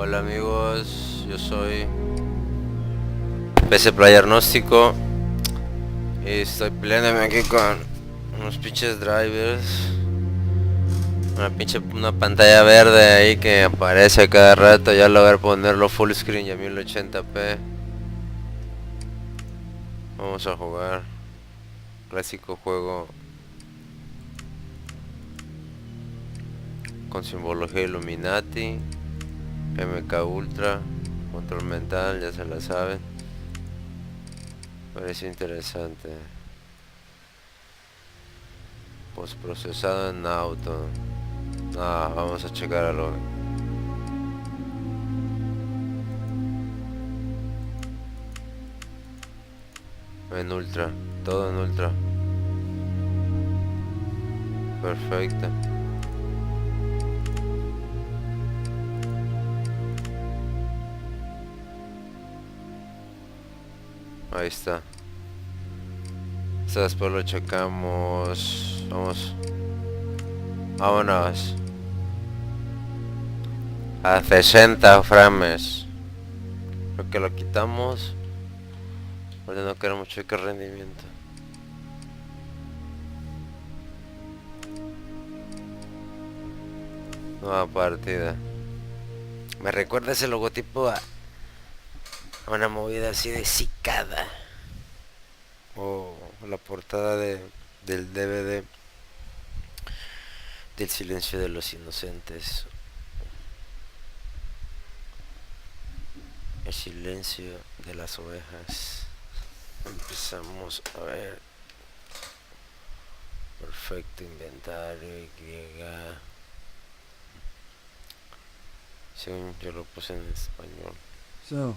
Hola amigos, yo soy PC Player Gnóstico y estoy peleándome aquí con unos pinches drivers. Una pantalla verde ahí que aparece a cada rato. Ya logré ponerlo full screen y a 1080p. Vamos a jugar clásico juego con simbología Illuminati, MK Ultra, control mental, ya se la saben. Parece interesante. Postprocesado en auto. Vamos a checar algo. En ultra, todo en ultra. Perfecto. Ahí está. Esto después lo checamos. Vámonos a 60 frames. Lo que lo quitamos porque no queremos checar rendimiento. Nueva partida. Me recuerda ese logotipo a una movida así de cicada. O la portada del DVD del silencio de los inocentes. El silencio de las ovejas. Empezamos a ver. Perfecto inventario. Llega. Según yo lo puse en español. So,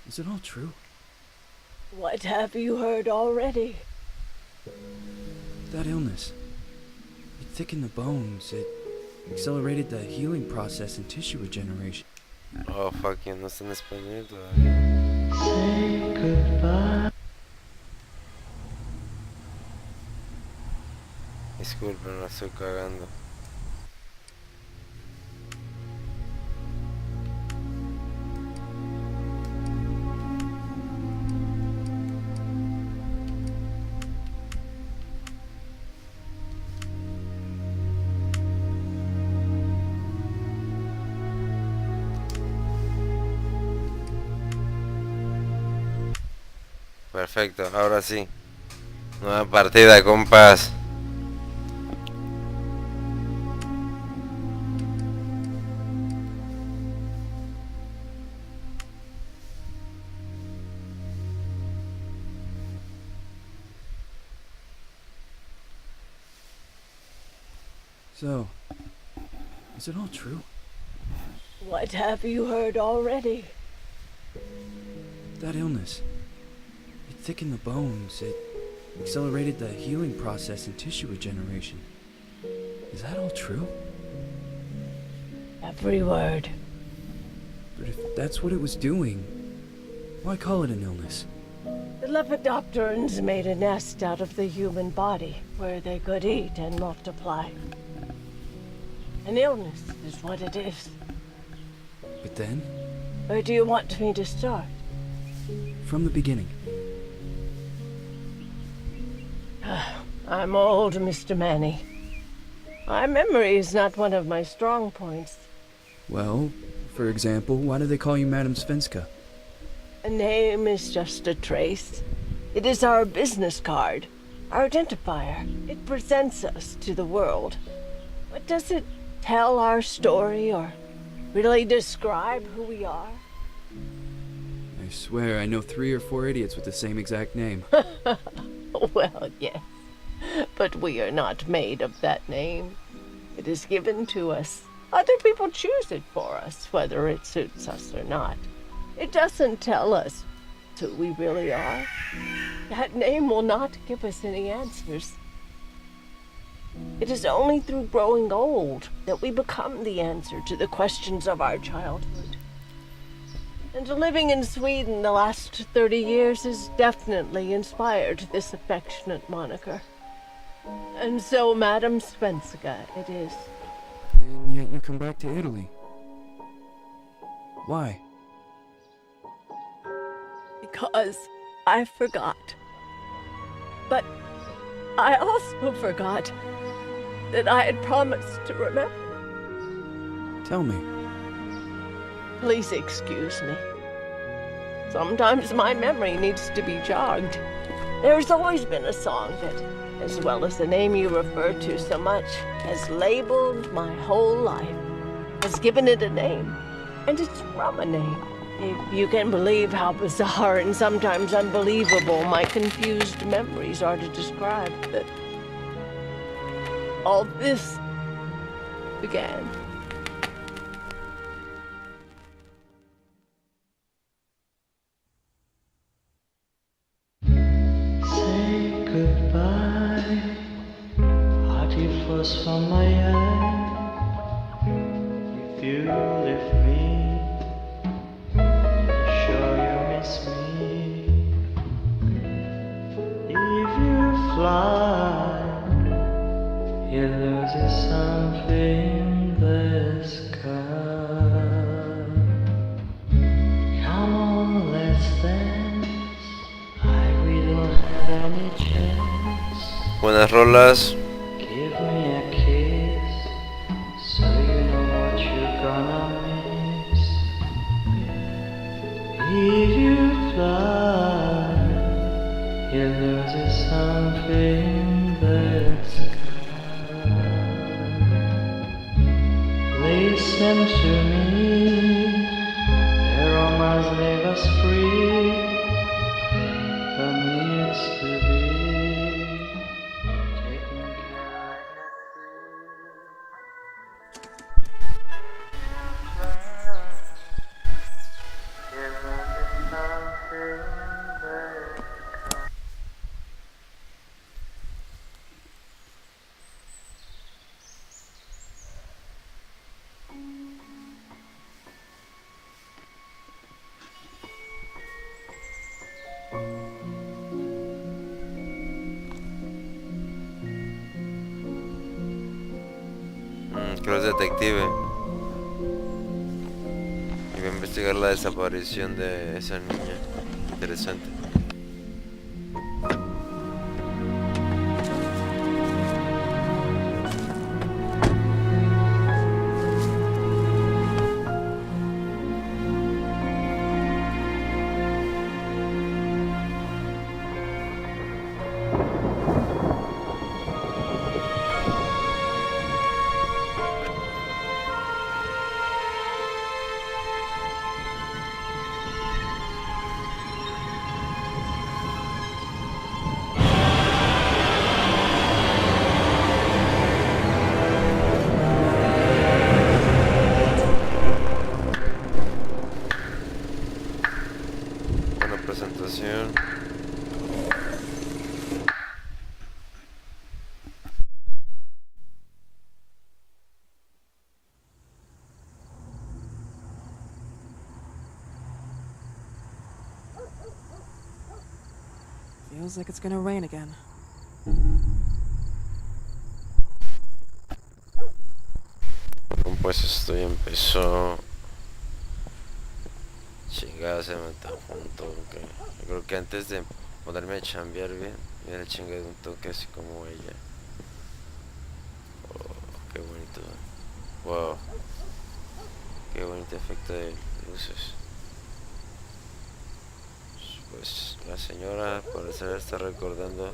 is it all true? What have you heard already? That illness. It thickened the bones. It accelerated the healing process and tissue regeneration. Oh, fuck, ya no está en español todavía. Say goodbye. Disculpen, la estoy cagando. Perfecto, ahora sí. Nueva partida, compas. So, is it all true? What have you heard already? That illness. It thickened the bones. It accelerated the healing process and tissue regeneration. Is that all true? Every word. But if that's what it was doing, why call it an illness? The Lepidopterans made a nest out of the human body where they could eat and multiply. An illness is what it is. But then, Where do you want me to start? from the beginning. I'm old, Mr. Manny. My memory is not one of my strong points. Well, for example, why do they call you Madame Svenska? A name is just a trace. It is our business card, our identifier. It presents us to the world. But does it tell our story or really describe who we are? I swear I know 3 or 4 idiots with the same exact name. Well, yes. But we are not made of that name. It is given to us. Other people choose it for us, whether it suits us or not. It doesn't tell us who we really are. That name will not give us any answers. It is only through growing old that we become the answer to the questions of our childhood. And living in Sweden the last 30 years has definitely inspired this affectionate moniker. And so, Madame Svenska it is. And yet you come back to Italy. Why? Because I forgot. But I also forgot that I had promised to remember. Tell me. Please excuse me. Sometimes my memory needs to be jogged. There's always been a song that, as well as the name you refer to so much, has labeled my whole life, has given it a name, and it's from a name. If you can believe how bizarre and sometimes unbelievable my confused memories are to describe that all this began. Say goodbye, hearty frost from my eye. If you leave me, sure you miss me. If you fly, you lose something in the sky. Come on, let's dance. We don't have any chance. Buenas rolas. Give me a kiss, so you know what you're gonna miss. If you fly, you lose something in the sky. Listen to me, the romance leave us free. But needs to be taken care Que es detective y va a investigar la desaparición de esa niña. Interesante. Buena presentación. Feels like it's gonna rain again. Bueno, pues esto ya empezó. Chingada, se me está junto. Okay. Yo creo que antes de ponerme a chambear bien, mira el chingue de un toque así como ella. Oh, qué bonito. Wow. Qué bonito efecto de luces. Pues la señora al parecer está recordando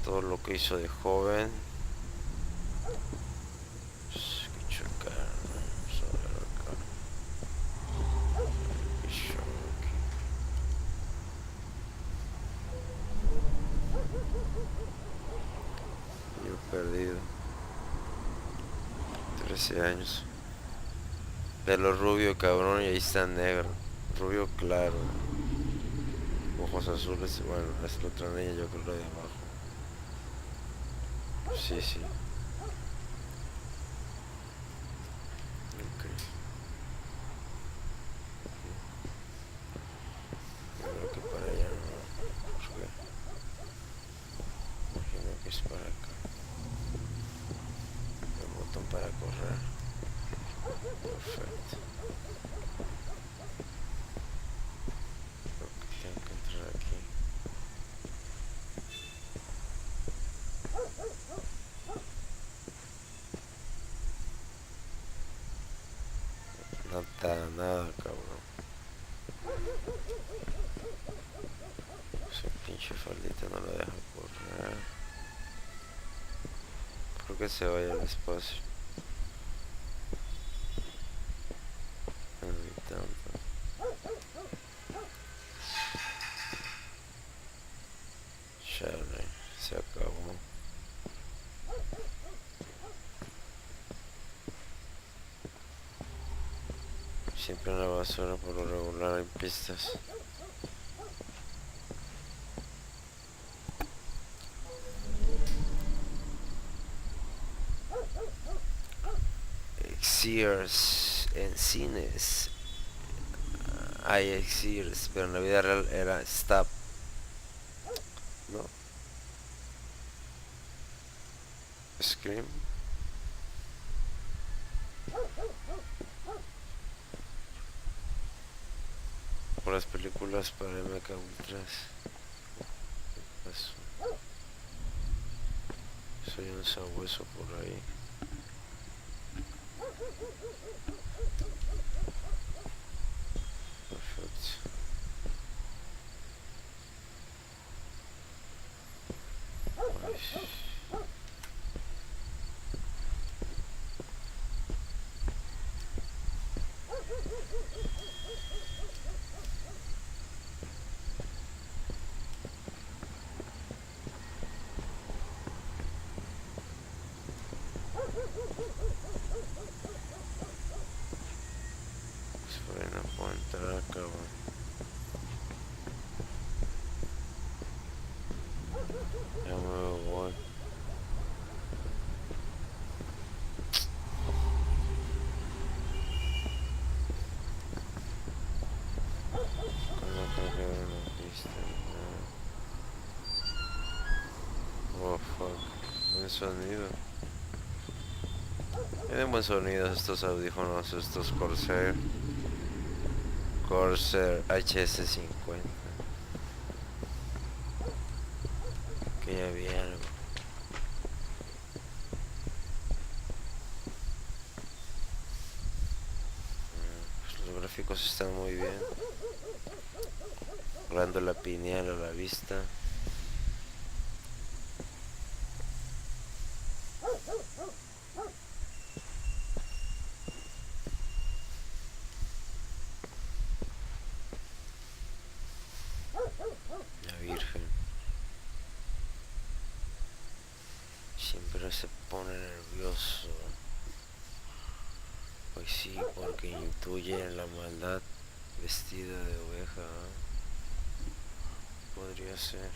todo lo que hizo de joven. Escucho acá, vamos a ver acá. Qué shock. Yo perdido 13 años. Pelo rubio, cabrón, y ahí está negro. Rubio claro. Ojos azules. Bueno, es la otra niña, yo creo, de abajo. Sí, sí. Ok. Yo creo que para allá no. Porque imagino que es para acá. El botón para correr. Perfecto. Creo que tengo que entrar aquí. No está nada, cabrón. Ese pinche faldita no lo deja correr. ¿Por qué se vaya al espacio? Ni tanto. Chale, se acabó. Siempre en la basura por lo regular hay pistas. Sears en cines hay Sears, pero en la vida real era Stop, ¿no? Scream. Por las películas para MK Ultras. Soy un sabueso por ahí. Perfecto. Ay. Por ahí no puedo entrar, cabrón. Ya me voy. No creo que haya una pista. Oh fuck. Buen sonido. Tienen buen sonido estos audífonos, estos Corsair HS50. Que ya vi algo. Pues los gráficos están muy bien. Glándula pineal a la vista. La Virgen. Siempre se pone nervioso. Pues sí, porque intuye la maldad vestida de oveja. Podría ser.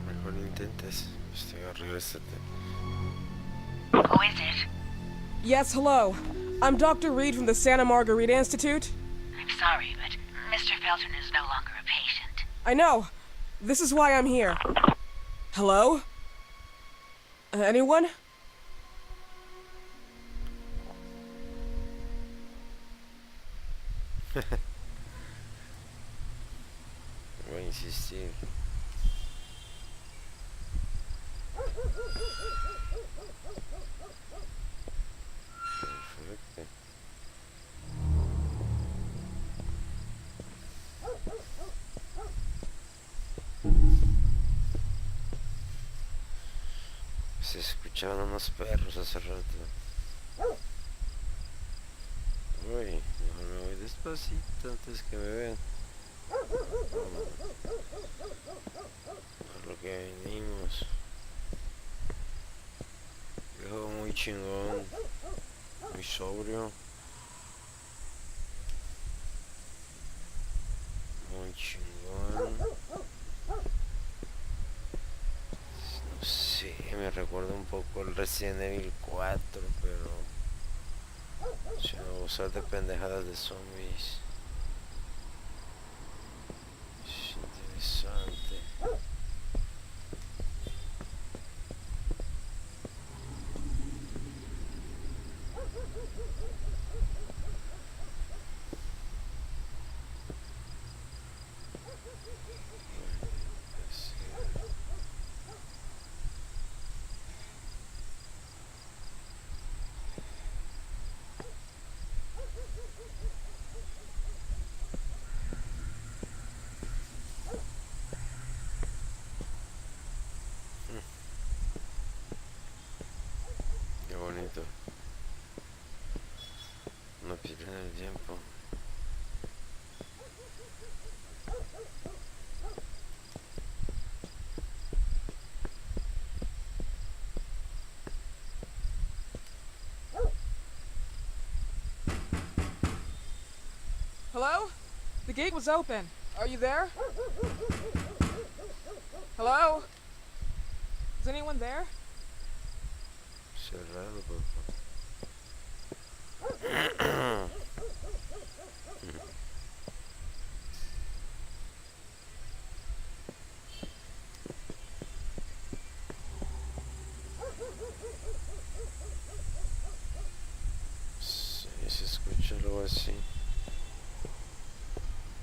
Mejor intentes. Regrésate. Who is it? Yes, hello. I'm Dr. Reed from the Santa Margarita Institute. I'm sorry, but Mr. Felton is no longer a patient. I know. This is why I'm here. Hello? Anyone? Voy a insistir. Perfecto. Se escuchaban unos perros hace rato. Uy, no me voy despacito antes que me vean. A lo que venimos. Viejo muy chingón. Muy sobrio. Muy chingón. No sé, me recuerda un poco el Resident Evil 4, pero sin abusar de pendejadas de zombies. Pierden el tiempo. Hello? The gate was open. Are you there? Hello? Is anyone there? Cerrado, papá. Sí, se escucha algo así.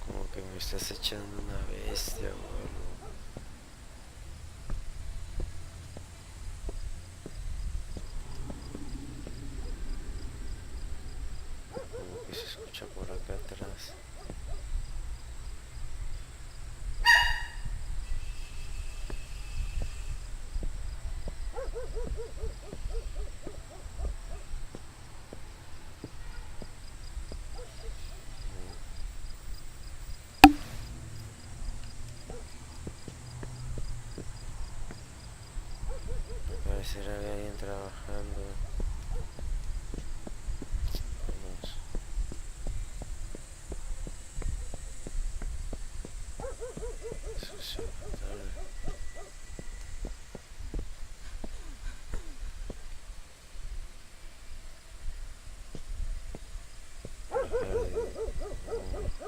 Como que me estás echando una bestia o algo. Como que se escucha por acá atrás. Parecerá que alguien trabajando. Vamos. Sucio, fatal.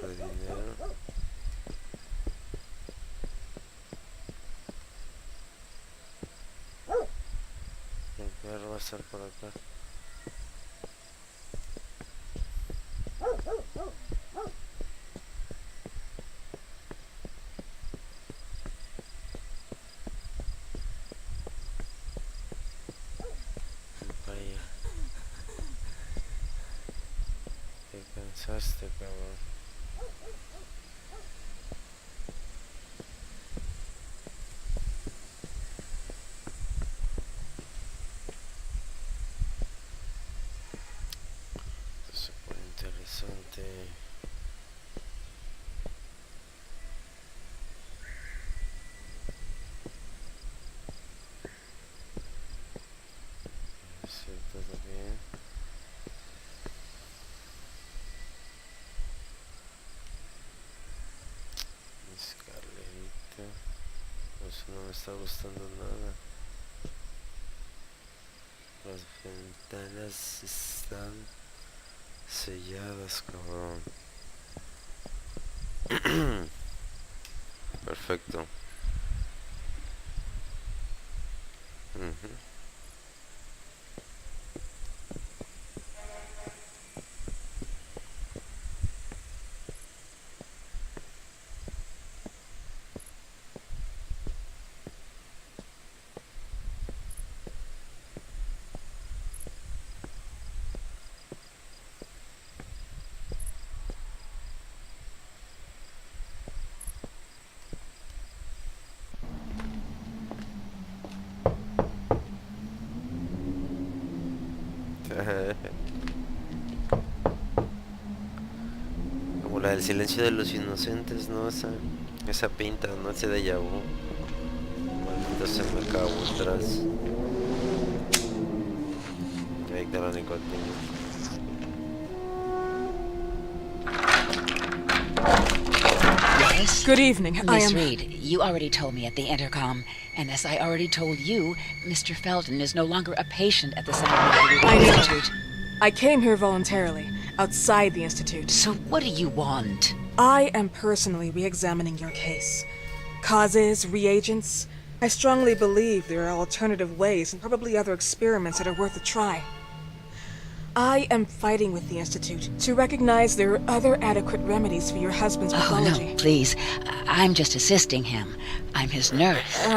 De dinero. El perro va a estar por acá. Ven para allá. Te cansaste, cabrón. Esto se pone interesante. Sí, todo bien. Escalerita. Eso no me está gustando nada. Las ventanas están selladas, cabrón. Perfecto. Ujú. Como la del silencio de los inocentes, ¿no? Esa pinta, ¿no? Ese déjà vu. Maldito se me acabó atrás. Ahí está la nicotina. Yes? Good evening. I Miss am. Reed, you already told me at the intercom, and as I already told you, Mr. Felton is no longer a patient at the Santa Margarita I know. Institute. I came here voluntarily, outside the Institute. So what do you want? I am personally re-examining your case. Causes, reagents. I strongly believe there are alternative ways and probably other experiments that are worth a try. I am fighting with the Institute to recognize there are other adequate remedies for your husband's Oh, pathology. no, please. I'm just assisting him. I'm his nurse.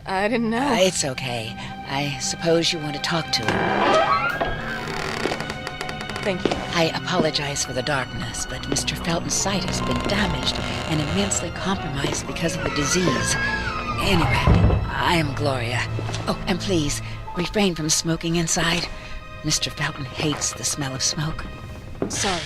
I didn't know. It's okay. I suppose you want to talk to him. Thank you. I apologize for the darkness, but Mr. Felton's sight has been damaged and immensely compromised because of the disease. Anyway, I am Gloria. Oh, and please, refrain from smoking inside. Mr. Felton hates the smell of smoke. Sorry.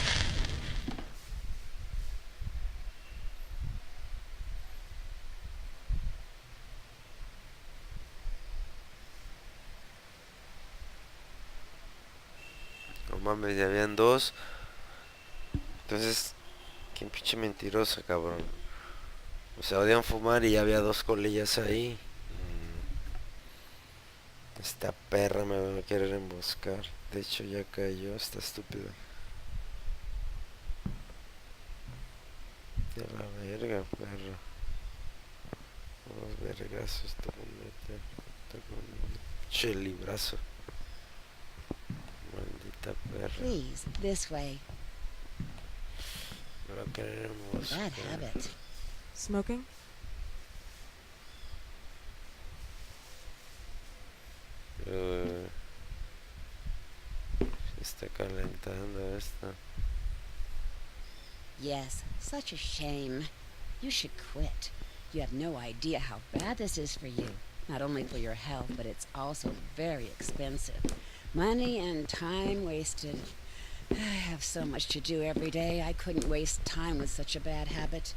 No mames, ya habían dos. Entonces, qué pinche mentirosa, cabrón. O sea, odian fumar y ya había dos colillas ahí. Esta perra me va a querer emboscar. De hecho, ya cayó esta estúpida. De la verga, perra. Unos vergazos te voy a meter. Te con un pinche librazo. Maldita perra. Please, this way. Me va a querer emboscar. Bad habit. Smoking? Se está calentando esta. Yes, such a shame. You should quit. You have no idea how bad this is for you. Not only for your health, but it's also very expensive. Money and time wasted. I have so much to do every day. I couldn't waste time with such a bad habit.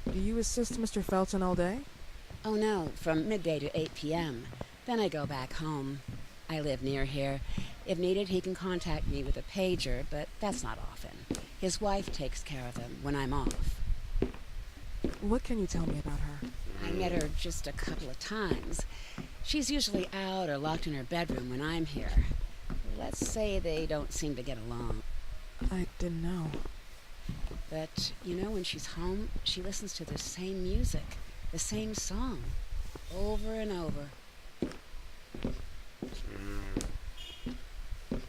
Do you assist Mr. Felton all day? Oh no, from midday to 8 p.m. Then I go back home. I live near here. If needed, he can contact me with a pager, but that's not often. His wife takes care of him when I'm off. What can you tell me about her? I met her just a couple of times. She's usually out or locked in her bedroom when I'm here. Let's say they don't seem to get along. I didn't know. But, you know, when she's home, she listens to the same music, the same song, over and over.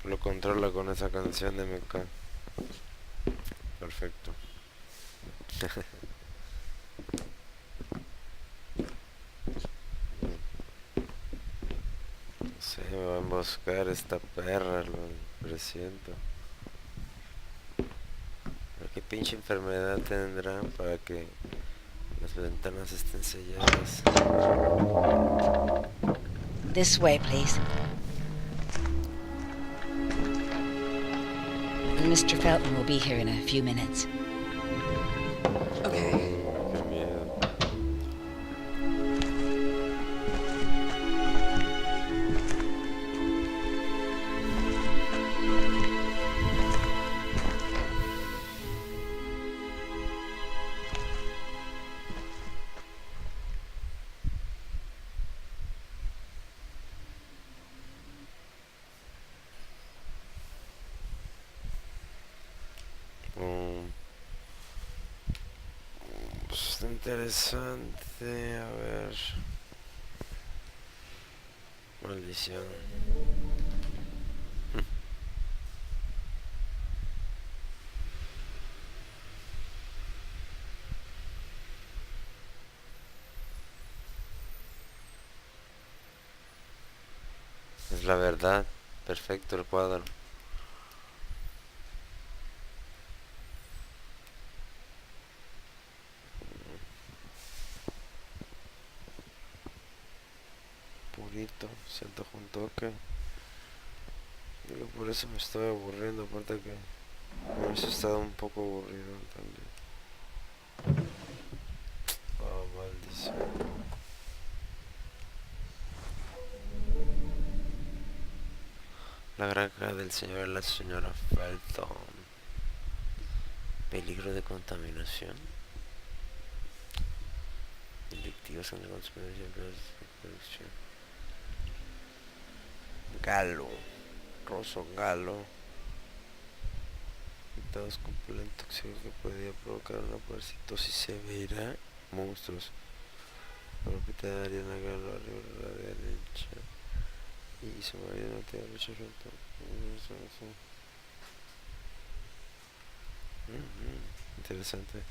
Lo controla con esa canción de MK. Perfecto. No sé, me va a emboscar esta perra, lo presiento. Pero qué pinche enfermedad tendrá para que las ventanas estén selladas. This way, please. Mr. Felton will be here in a few minutes. Okay. Qué miedo. Pues está interesante, a ver. Maldición. Es la verdad. Perfecto el cuadro. Purito, siento un toque. Digo, por eso me estoy aburriendo, aparte que me hubiese estado un poco aburrido también. Oh, maldición. La granja del señor y la señora Felton. Peligro de contaminación. Delictivos en la conspiración de producción. Galo. Rosso galo. Infectados con polen tóxico que podía provocar una parasitosis severa. Monstruos. Propietaria de la galo arriba a la derecha. Y su marido no tiene rechazamiento. Interesante.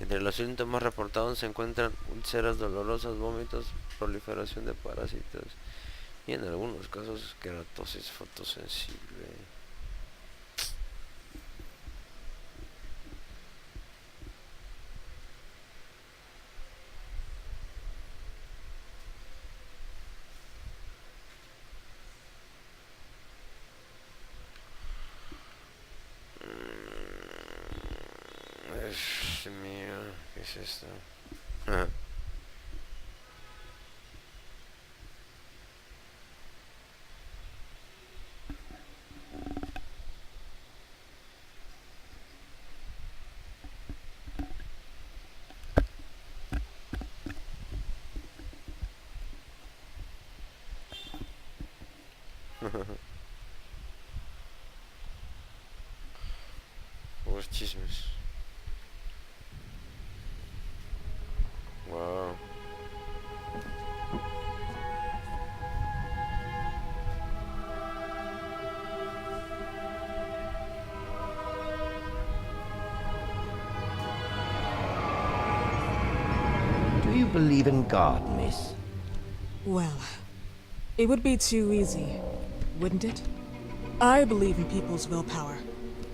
Entre los síntomas reportados se encuentran úlceras dolorosas, vómitos, proliferación de parásitos y en algunos casos queratosis fotosensible. mío, ¿qué es esto? Los chismes. Wow. Do you believe in God, miss? Well, it would be too easy, wouldn't it? I believe in people's willpower.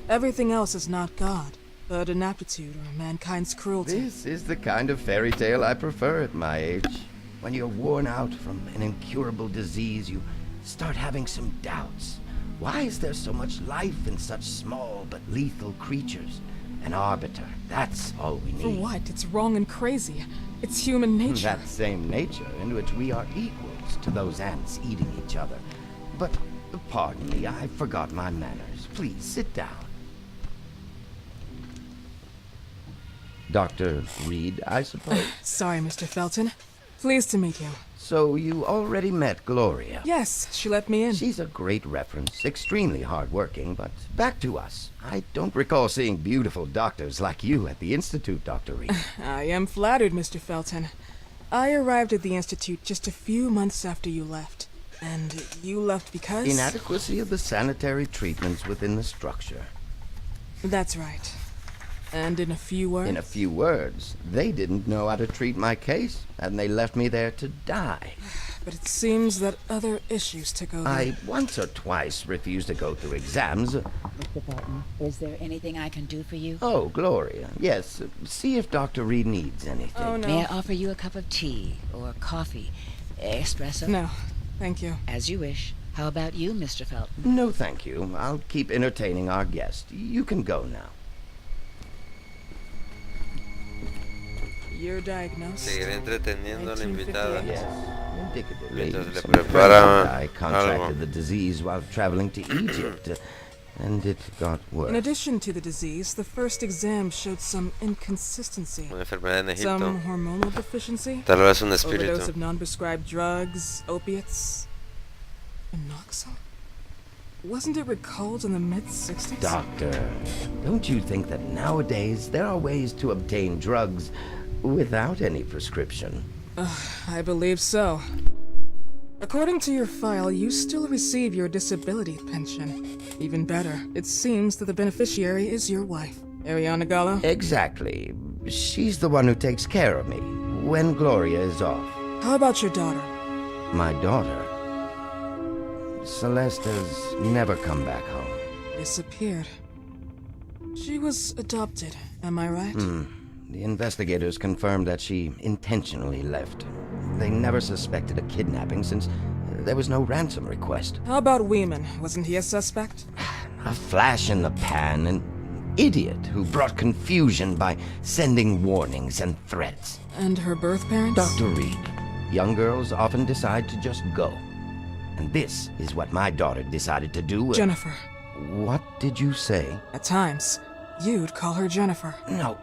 Everything else is not God, but an aptitude or mankind's cruelty. This is the kind of fairy tale I prefer at my age. When you're worn out from an incurable disease, you start having some doubts. Why is there so much life in such small but lethal creatures? An arbiter, that's all we need. For what? It's wrong and crazy. It's human nature. That same nature in which we are equals to those ants eating each other. But, pardon me, I forgot my manners. Please, sit down. Dr. Reed, I suppose? Sorry, Mr. Felton. Pleased to meet you. So you already met Gloria? Yes, she let me in. She's a great reference, extremely hardworking, but back to us. I don't recall seeing beautiful doctors like you at the Institute, Dr. Reed. I am flattered, Mr. Felton. I arrived at the Institute just a few months after you left. And you left because? Inadequacy of the sanitary treatments within the structure. That's right. And in a few words? In a few words, they didn't know how to treat my case, and they left me there to die. But it seems that other issues took over. I once or twice refused to go through exams. Mr. Felton, is there anything I can do for you? Oh, Gloria, yes. See if Dr. Reed needs anything. Oh, no. May I offer you a cup of tea or coffee? Espresso? No, thank you. As you wish. How about you, Mr. Felton? No, thank you. I'll keep entertaining our guest. You can go now. You're diagnosed. Seguiré entreteniendo a la invitada. Yes, indicatively. Mientras le some prepara friends I contracted algo. the disease while traveling to Egypt, and it got worse. In addition to the disease, the first exam showed some inconsistency. Una enfermedad en Egipto. Some hormonal deficiency. Tal vez un Overdose espíritu. of non-prescribed drugs, opiates. Anoxil? Wasn't it recalled in the mid-60s? Doctor, don't you think that nowadays there are ways to obtain drugs without any prescription? I believe so. According to your file, you still receive your disability pension. Even better, it seems that the beneficiary is your wife, Ariana Gallo. Exactly. She's the one who takes care of me when Gloria is off. How about your daughter? My daughter, Celeste, has never come back home. Disappeared. She was adopted, am I right? The investigators confirmed that she intentionally left. They never suspected a kidnapping since there was no ransom request. How about Weeman? Wasn't he a suspect? A flash in the pan, an idiot who brought confusion by sending warnings and threats. And her birth parents? Dr. Reed, young girls often decide to just go. And this is what my daughter decided to do. Jennifer. What did you say? At times, you'd call her Jennifer. No,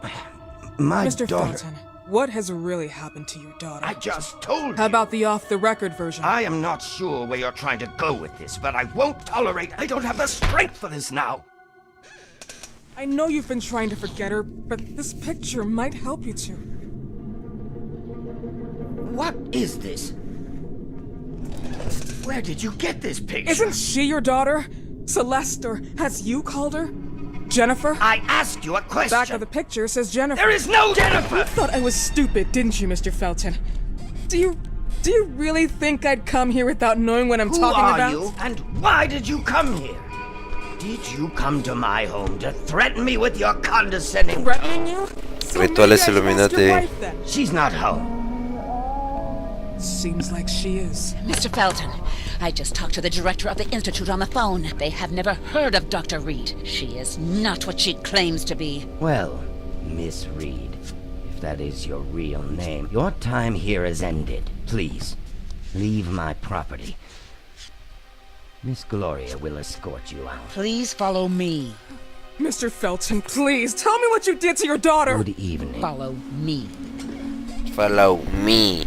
my Mr. daughter. Felton, what has really happened to your daughter? I just told you. How about the off-the-record version? I am not sure where you're trying to go with this, but I won't tolerate. I don't have the strength for this now. I know you've been trying to forget her, but this picture might help you to. What is this? Where did you get this picture? Isn't she your daughter? Celeste, or has you called her? Jennifer? I asked you a question. Back of the picture says Jennifer. There is no Jennifer! You thought I was stupid, didn't you, Mr. Felton? Do you really think I'd come here without knowing what I'm Who talking are about? you, and why did you come here? Did you come to my home to threaten me with your condescending... Threatening you? So maybe I Rituales should ask your Illuminati. wife then. She's not home. Seems like she is. Mr. Felton, I just talked to the director of the Institute on the phone. They have never heard of Dr. Reed. She is not what she claims to be. Well, Miss Reed, if that is your real name, your time here is ended. Please, leave my property. Miss Gloria will escort you out. Please follow me. Mr. Felton, please, tell me what you did to your daughter! Good evening. Follow me. Follow me.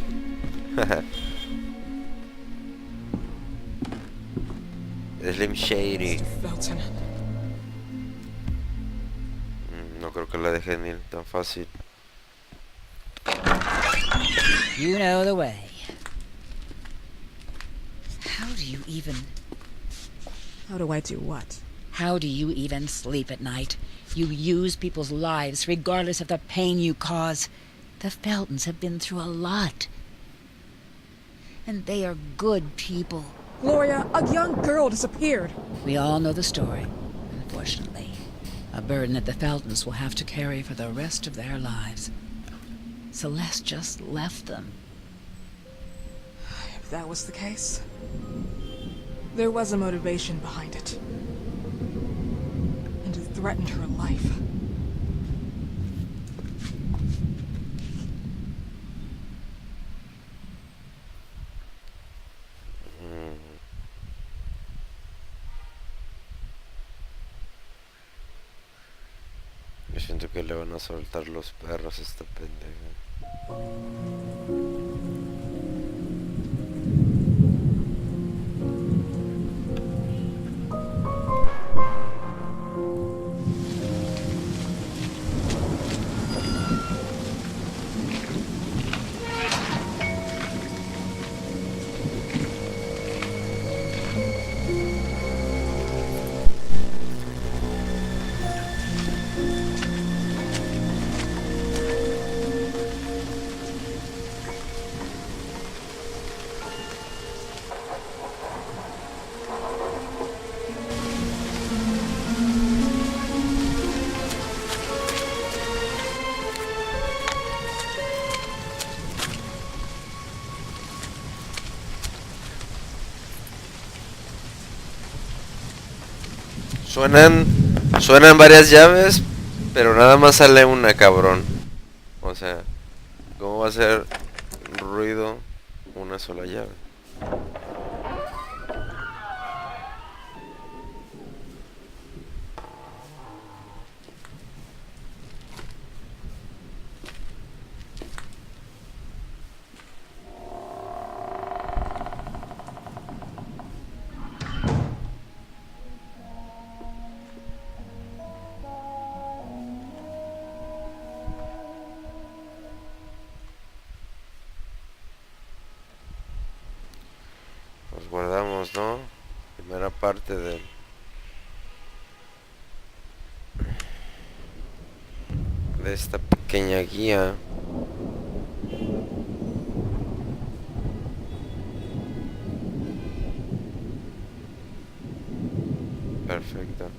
Slim Shady. Mr. Felton. No creo que la dejen ir tan fácil. You know the way. How do you even... How do I do what? How do you even sleep at night? You use people's lives regardless of the pain you cause. The Feltons have been through a lot. And they are good people. Gloria, a young girl disappeared. We all know the story, unfortunately. A burden that the Feltons will have to carry for the rest of their lives. Celeste just left them. If that was the case, there was a motivation behind it. And it threatened her life. Yo siento que le van a soltar los perros a esta pendeja. Suenan varias llaves, pero nada más sale una, cabrón. O sea, ¿cómo va a hacer ruido una sola llave? Nos guardamos, ¿no? Primera parte de esta pequeña guía. Perfecto.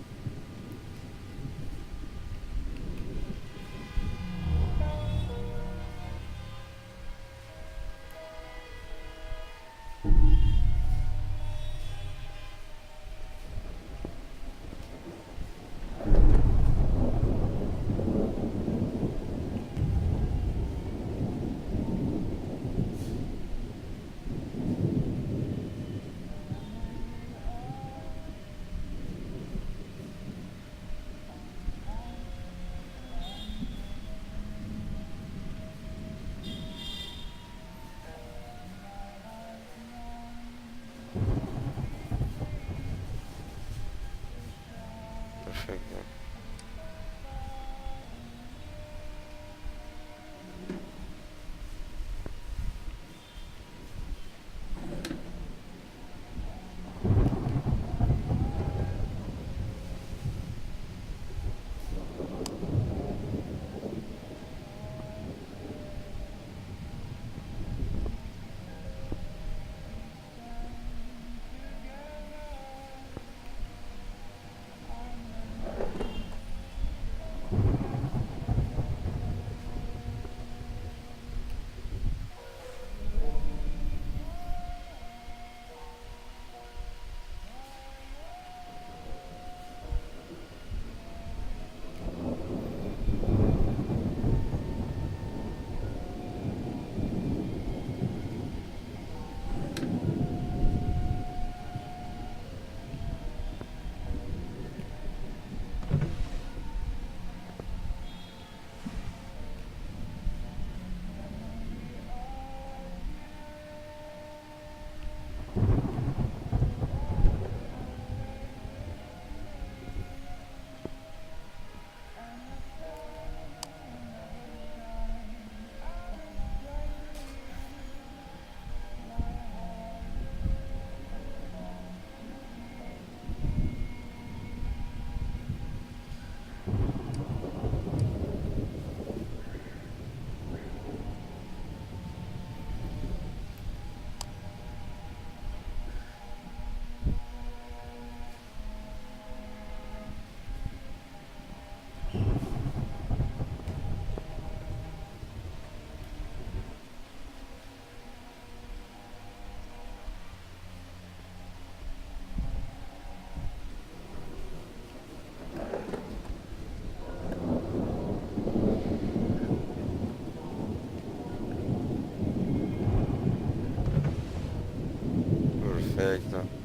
Perfecto.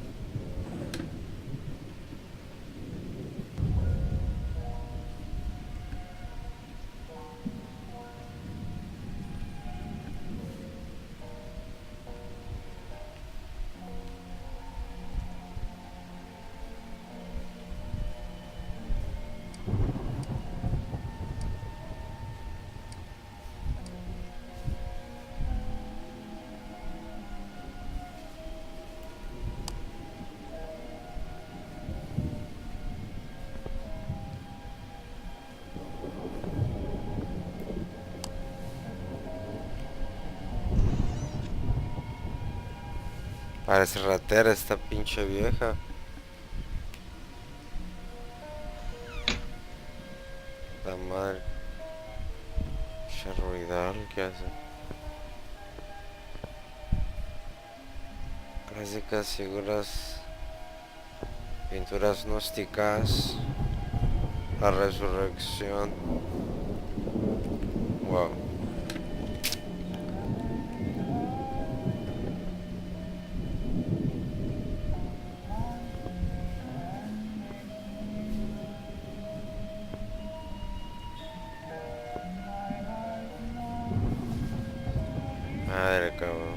Parece ratera esta pinche vieja. La madre. Pinche ruidal que hace. Clásicas figuras. Pinturas gnósticas. La resurrección. Wow. Madre cabrón.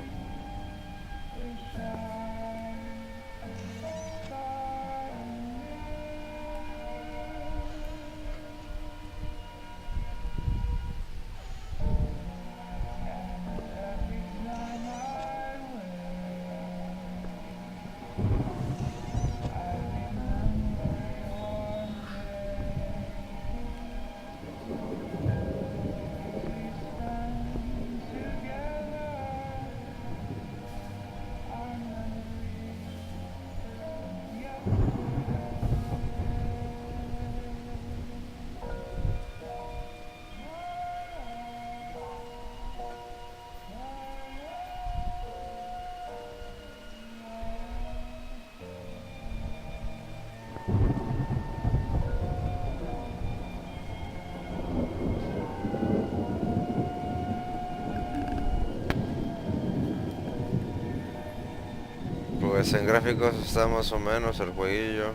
Pues en gráficos está más o menos el jueguillo.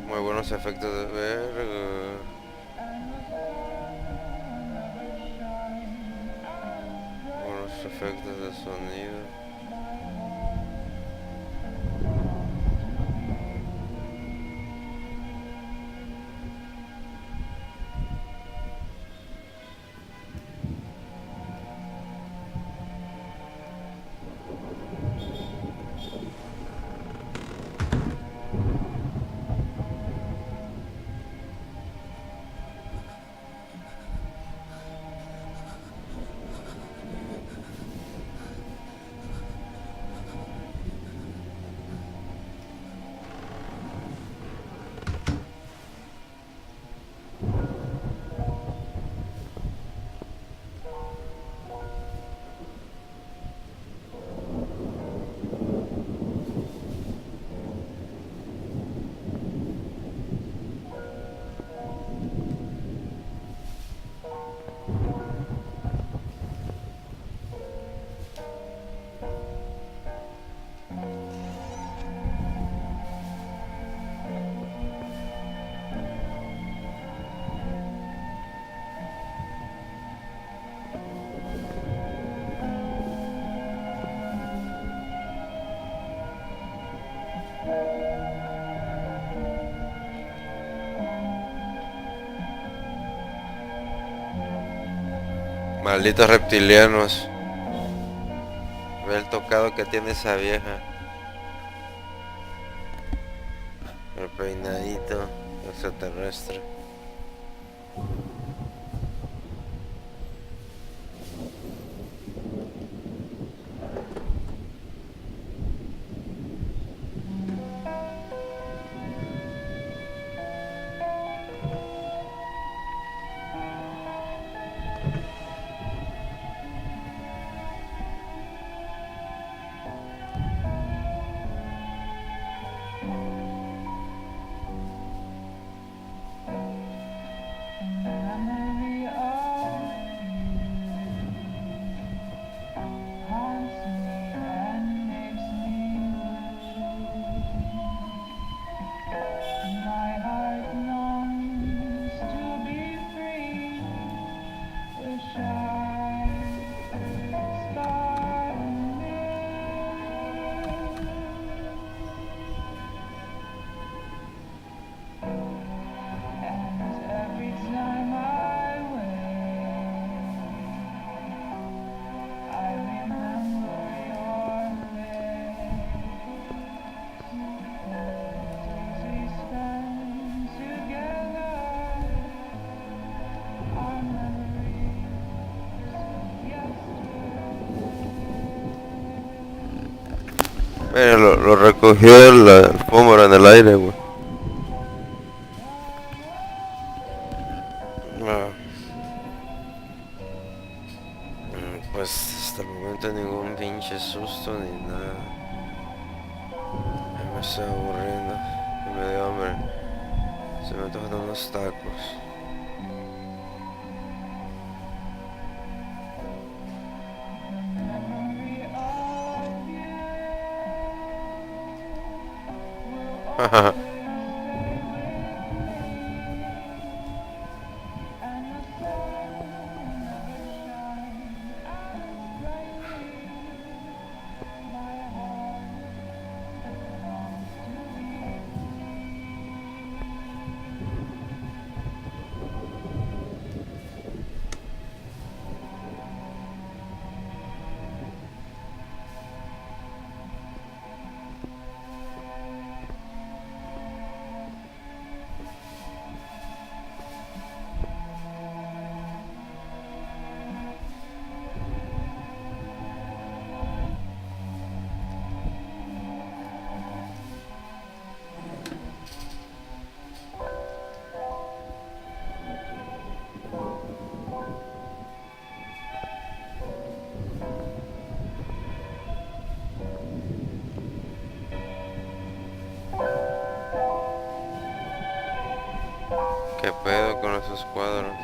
Muy buenos efectos de ver. Buenos efectos de sonido. Malditos reptilianos. Ve el tocado que tiene esa vieja. El peinadito extraterrestre. Mira, lo recogió la alfombra en el aire, güey. Ah, pues hasta el momento ningún pinche susto ni nada. Ya me estoy aburriendo. Y me dio hambre. Se me antojan unos tacos. ¿Qué pedo con esos cuadros?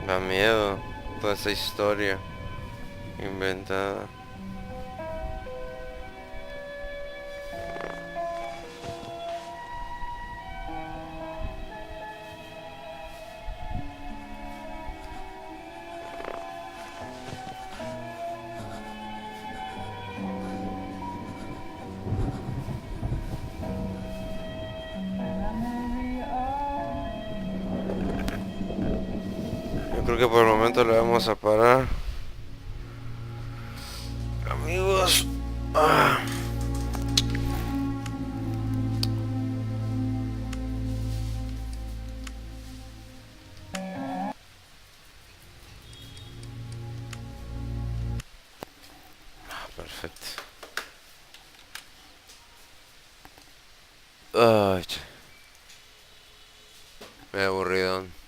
Da miedo toda esa historia inventada. Yo creo que por el momento le vamos a parar. Amigos. Ah. Perfecto. Ay, me aburridón.